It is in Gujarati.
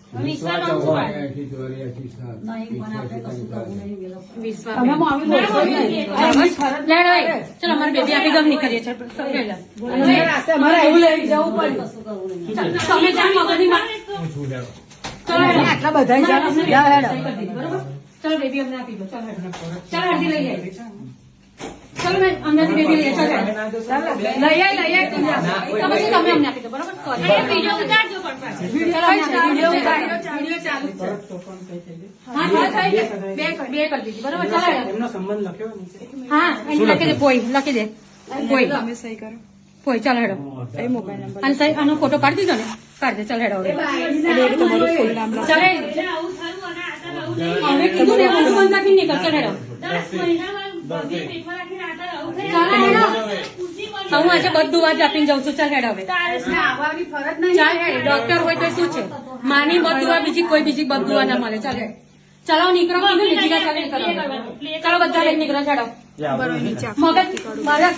વિશ્વા નામ શું પાડે? વિશ્વા ચલો અમારે બેબી આપી ગમ નહીં કરીએ અમારે એવું લઈ જવું પડે તમે જાણ મગજની આટલા બધા બરોબર ચલો બેબી અમને આપી દો ચાલો હળદી લઈ જાય ચલો મેં અમને બેબી લઈ ચાલો લઈ આય તમે અમને આપી દો બરોબર વિડીયો ઉતારજો વિડીયો ચાલુ હા થઈ ગઈ બે કરી દીધી બરોબર ચાલો એમનો સંબંધ લખ્યો હા લખી દે પોઈ લખી દે પોઈ તમે સહી કરો પોઈ ચાલો હેડો એ મોબાઈલ નંબર અને સહી આનો ફોટો પાડી દીધો ને કાઢ દે ચાલ હેડો તમારું ફૂલ નામ લખો ચાલે હવે કીધું ને હું બંધ રાખી નીકળ ચાલ હેડો 10 મહિના હું આજે બધું વાત આપીને જાઉં છું ચાલ હેડ હવે ચાલ હેડ ડોક્ટર હોય તો શું છે માની બધું બીજી કોઈ બીજી બધું ના મળે ચાલ હેડ ચાલો નીકળો ચાલો બધા લઈને નીકળો ચાલો મગજ મારા